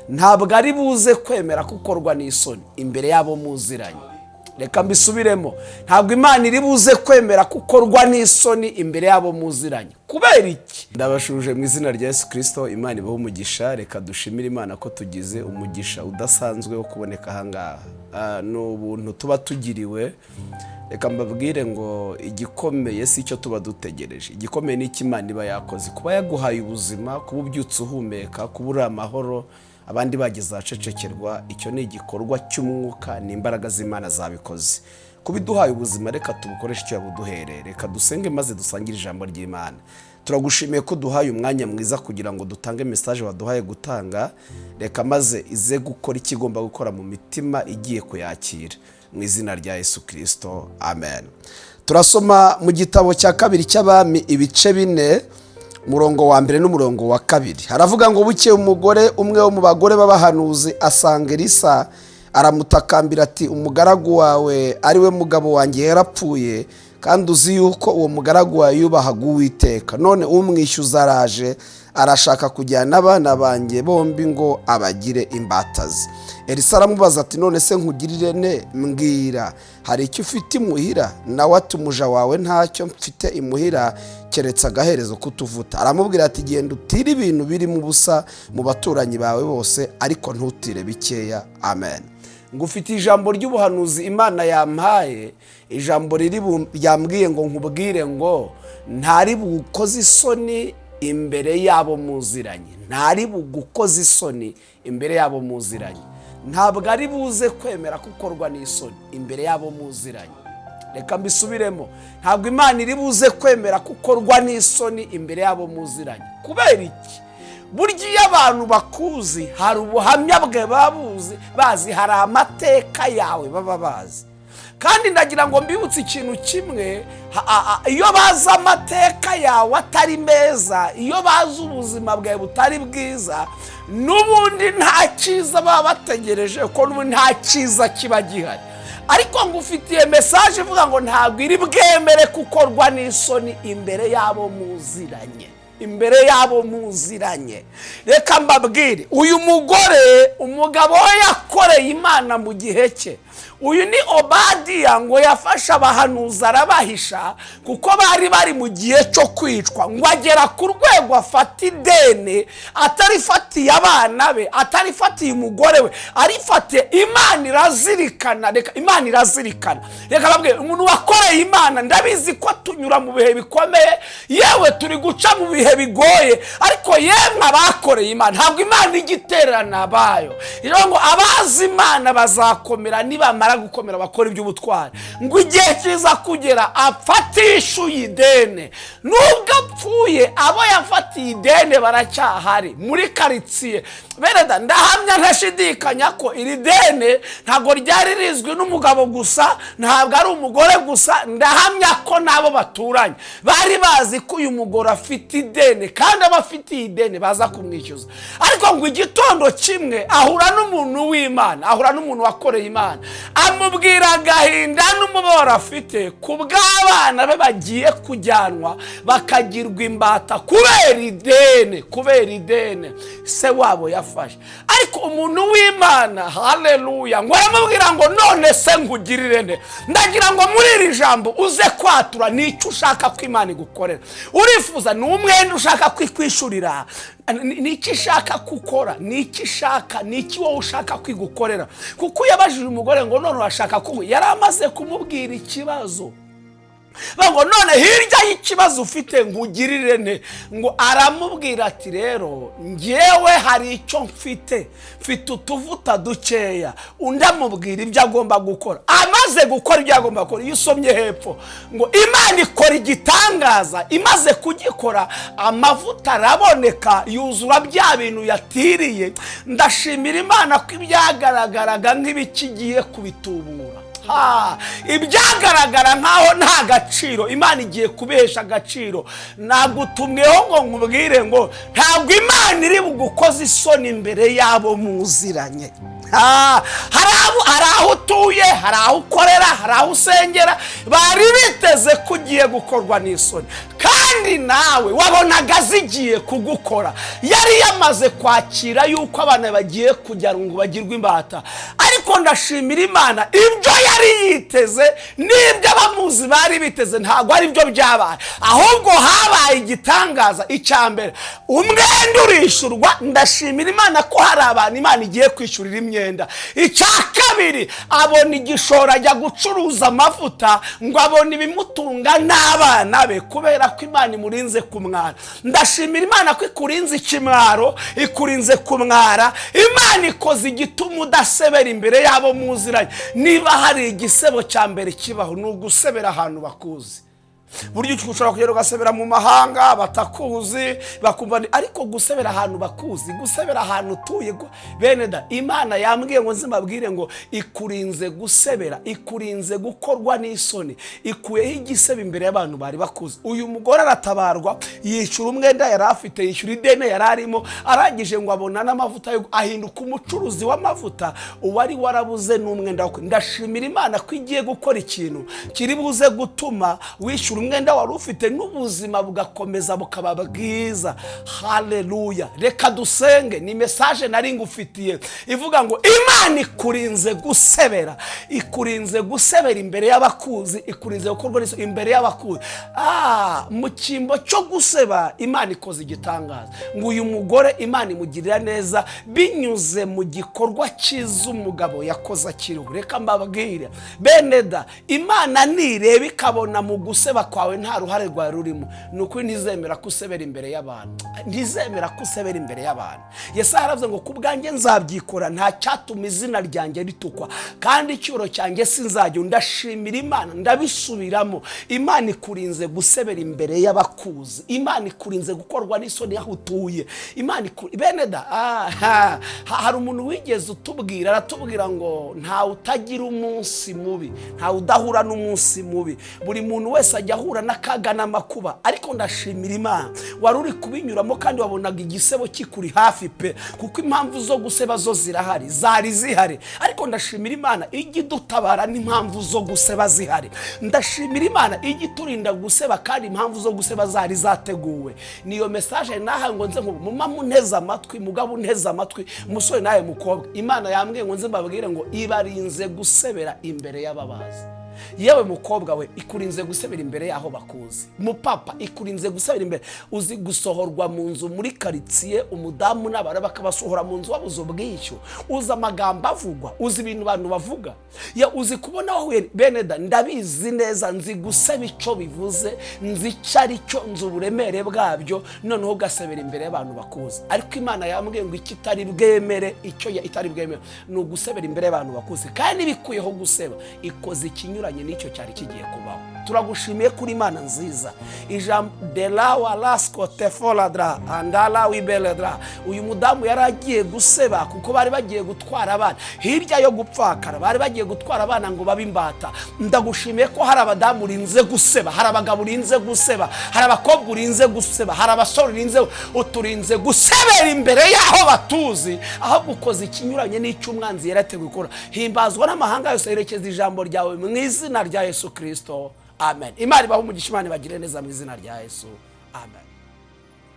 ntabwo ari buze kwemera gukorwa n'isoni imbere yabo muziranye. Reka mbisubiremo, ntabwo Imana iri buze kwemera gukorwa n'isoni imbere yabo muziranye. Kubera iki? Ndabashuje mu izina rya Yesu Kristo. Imana ibahe umugisha. Reka dushimire Imana ko tugize umugisha udasanzwe wo kuboneka ahangaha. N'ubuntu tuba tugiriwe. Reka mbabwire ngo igikomeye si icyo tuba dutegereje. Igikomeye ni iki Imana iba yakoze, kuba yaguhaye ubuzima, kuba ubyutse uhumeka, kuba uri amahoro, abandi bageze ahacecekerwa. Icyo ni igikorwa cy'umwuka, ni imbaraga z'Imana zabikoze. Kubiduhaye ubuzima, reka tubukoreshe icyo yabuduhereye. Reka dusenge maze dusangire ijambo ry'Imana. Turagushimiye ko duhaye umwanya mwiza kugira ngo dutange message waduhaye gutanga. Reka maze ize gukora ikigomba gukora mu mitima igiye kuyakira, mu izina rya Yesu Kristo, amen. Turasoma mu gitabo cya kabiri cy'Abami ibice 4, murongo wa 1 n'umurongo wa 2. Haravuga ngo buke umugore umwe wo mu bagore b'abahanuzi asanga Elisa, aramutakambira ati, umugaragu wawe ari we mugabo wanjye yarapfuye, kandi uzi yuko uwo mugaragu wawe yubahaga Uwiteka. None umwishyuza araje, arashaka kujyana abana banjye bombi ngo abagire imbatazi. Elisa aramubaza ati, none se nkugirire ne? Mbwira, hari icyo ufite imuhira? Nawe ati, umuja wawe ntacyo mfite imuhira keretse agaherezo kutuvuta. Aramubwira ati, genda utire ibintu biri mu busa mu baturanyi bawe bose, ariko ntutire bikeya. Amen. Ngufite ijambo ry'ubuhanuzi Imana yampaye, ijambo ryambwiye ngo nkubwire ngo ntari bugukoze isoni imbere yabo muziranye. Ntari bugukoze isoni imbere yabo muziranye. Ntabwo ari buze kwemera gukorwa n'isoni imbere yabo muziranye. Reka mbisubiremo, ntabwo Imana iri buze kwemera gukorwa n'isoni imbere yabo muziranye. Kubera iki? Burya iyo abantu bakuzi, hari ubuhamya bwe bazi, hari amateka yawe baba bazi. Kandi ndagira ngo mbibutse ikintu kimwe, iyo bazi amateka yawe atari meza, iyo bazi ubuzima bwawe butari bwiza, n'ubundi nta cyiza baba bategereje, ko n'ubundi nta cyiza kiba gihari. Ariko ngufitiye message ivuga ngo ntabwo iri bwemere gukorwa n'isoni imbere yabo muziranye. Imbere yabo muziranye. Reka mbabwire, uyu mugore, umugabo we yakoreye Imana mu gihe cye. Uyu ni Obadiya, ngo yafasha abahanuzi arabahisha, kuko bari mu gihe cyo kwicwa. Ngo agera ku rwego afata ideni, atarifatiye abana be, atarifatiye umugore we, arifatiye. Imana irazirikana. Reka Imana irazirikana. Reka babwire, umuntu wakoreye Imana, ndabizi ko tunyura mu bihe bikomeye, yewe turi guca mu bihe bigoye, ariko yemwe abakoreye Imana, ntabwo Imana igitererana abayo. Rero ngo abazi Imana bazakomera, nibamara gukomera bakora iby'ubutwari. Ngo igihe kiza kugera afatishuye ideni. Nubwo apfuye, abo yafatiye ideni baracyahari muri karitsiye. Bereda, ndahamya ntashidikanya ko iri deni ntabwo ryari rizwi n'umugabo gusa, ntabwo ari umugore gusa. Ndahamya ko nabo baturanye bari bazi ko uyu mugore afite ideni, kandi abafitiye ideni baza kumwishyuza. Ariko ngo igitondo kimwe ahura n'umuntu w'Imana, ahura n'umuntu wakoreye Imana, amubwira agahinda n'umubabaro afite ku bw'abana be bagiye kujyanwa bakagirwa imbata kubera ideni, kubera ideni se wabo yafashe. Ariko umuntu w'Imana, haleluya, ngo aramubwira ngo none se nkugirire nde? Ndagira ngo muri iri jambo uze kwatura n'icyo ushaka ko Imana igukorera. Urifuza n'umwenda ushaka kwikwishurira, niki shaka gukora, niki shaka, niki wowe ushaka kwigukorera. Kuko yabajije umugore ngo none urashaka ko, yari amaze kumubwira ikibazo. Ngo none hirya y'ikibazo ufite nkugirire nte? Ngo aramubwira ati, rero ngewe hari icyo mfite utuvuta dukeya. Undi amubwira ibyo agomba gukora. Amaze gukora ibyo agomba gukora, iyo usomye hepfo ngo Imana ikora igitangaza. Imaze kugikora, amavuta araboneka, yuzura bya bintu yatiriye. Ndashimira Imana ko ibyagaragaraga nk'ibikigiye kubitubura. Ibyagaragara nkaho nta gaciro, Imana igiye kubesha agaciro. Nagutumweho ngo nkubwire ngo ntabwo Imana iri bugukoze isoni imbere yabo muziranye. hari aho utuye, hari aho ukorera, hari aho usengera, bari biteze ko ugiye gukorwa n'isoni. kandi nawe wabonaga zigiye kugukora. Yari yamaze kwakira yuko abana bagiye kujya ngo bagirwe imbata, ariko ndashimira Imana ibyo yari yiteze n'ibyo abamuzi bari biteze ntabwo ari byo byabaye, ahubwo habaye igitangaza. Icyambere, umwenda urishurwa. Ndashimira Imana ko hari abantu Imana igiye kwishyurira imyenda. Icya kabiri, abona igishoro ajya gucuruza amavuta ngo abone ibimutunga n'abana be, kubera ko Imana imurinze kumwara. Ndashimira Imana ko ikurinze ikimwaro, ikurinze kumwara. Imana ikoze igituma udasebera imbere yabo muziranye. Niba hari igisebo cya mbere kibaho, ni ugusebera ahantu bakuzi. Buryo ushobora kugera ugasebera mu mahanga batakuzi bakumva, ariko gusebera ahantu bakuzi, gusebera ahantu utuye. Bene da, Imana yambwiye ngo nzimabwire ngo ikurinze gusebera, ikurinze gukorwa n'isoni, ikuyeho igisebe imbere y'abantu bari bakuzi. Uyu mugore aratabarwa, yishyura umwenda yari afite, yishyura ideni yari arimo, arangije ngo abona n'amavuta, ahinduka umucuruzi w'amavuta. Uwari warabuze n'umwenda we. Ndashimira Imana ko igiye gukora ikintu kiri buze gutuma wishyura umwenda wari ufite n'ubuzima bugakomeza bukaba bwiza. Haleluya. Reka dusenge. Ni message nari ngufitiye ivuga ngo Imana ikurinze gusebera, ikurinze gusebera imbere y'abakuzi, ikurinze gukorwa n'iso imbere y'abakuzi. Mu cyimbo cyo guseba Imana ikoze igitangaza ngo uyu mugore Imana imugirira neza binyuze mu gikorwa cyiza umugabo yakoze akiriho. Reka mbabwire bene da, Imana nireba ikabona mu guseba kwawe nta ruhare rwawe rurimo, nuko ntizemera kusebera imbere y'abantu, ntizemera kusebera imbere y'abantu. Yesu aravuze ngo kubwanjye nzabyikora, nta cyatuma izina ryanjye ritukwa, kandi icyuro cyanjye sinzajya. Ndashimira Imana, ndabisubiramo. Imana ikurinze gusebera imbere y'abakuzi, Imana ikurinze gukorwa n'isoni aho utuye. Imana bene da, hari umuntu wigeze utubwira, aratubwira ngo nta utagira umunsi mubi, nta udahura n'umunsi mubi. Buri muntu wese ajya ahura n'akaga n'amakuba, ariko ndashimira Imana wari uri kubinyuramo kandi wabonaga igisebo kikuri hafi pe, kuko impamvu zo guseba zo zirahari, zari zihari. Ariko ndashimira Imana igidutabara n'impamvu zo guseba zihari. Ndashimira Imana igiturinda guseba kandi impamvu zo guseba zari zateguwe. Niyo message naha ngo nze mu mama nteza amatwi, mugabo nteza amatwi, musore naye mukobwa. Imana yambwiye ngo nze mbabwire ngo ibarinze gusebera imbere y'ababazi. Yewe mukobwa we, ikurinze gusebera imbere y'aho bakuzi. Mupapa, ikurinze gusebera imbere. Uzi gusohorwa mu nzu muri karitsiye, umudamu n'abana bakabasohora mu nzu wabuze ubwishyu. Uzi amagambo avugwa, uzi ibintu abantu bavuga. Ya uzi kubona aho bene da, ndabizi neza, nzi guseba icyo bivuze, nzi cyari cyo, nzi uburemere bwabyo, noneho ugasebera imbere y'abantu bakuzi. Ariko Imana yambwiye ngo ikitari bwemere, icyo itari bwemere ni ugusebera imbere y'abantu bakuzi, kandi bikuyeho guseba ikoze ikinyuranye n'icyo cyari kigiye kubaho. Turagushimiye kuri Imana nziza. Ijambo de la walasko tefoladra andala wibeledra. Uyu mudamu yaragiye guseba kuko bari bagiye gutwara abana, hirya yo gupfakara bari bagiye gutwara abana ngo babimbata. Ndagushimiye ko hari abadamu urinze guseba, hari abagabo urinze guseba, hari abakobwa urinze guseba, hari abasore urinze, uturinze gusebera imbere y'aho batuzi, aho gukoza ikinyuranye n'icyo umwanzi yarateguye gukora. Himbazwa n'amahanga yose yerekeza ijambo ryawe mu izina rya Yesu Kristo. Amen. Imana ibahe umugisha, Imana ibagire neza mu izina rya Yesu. Amen.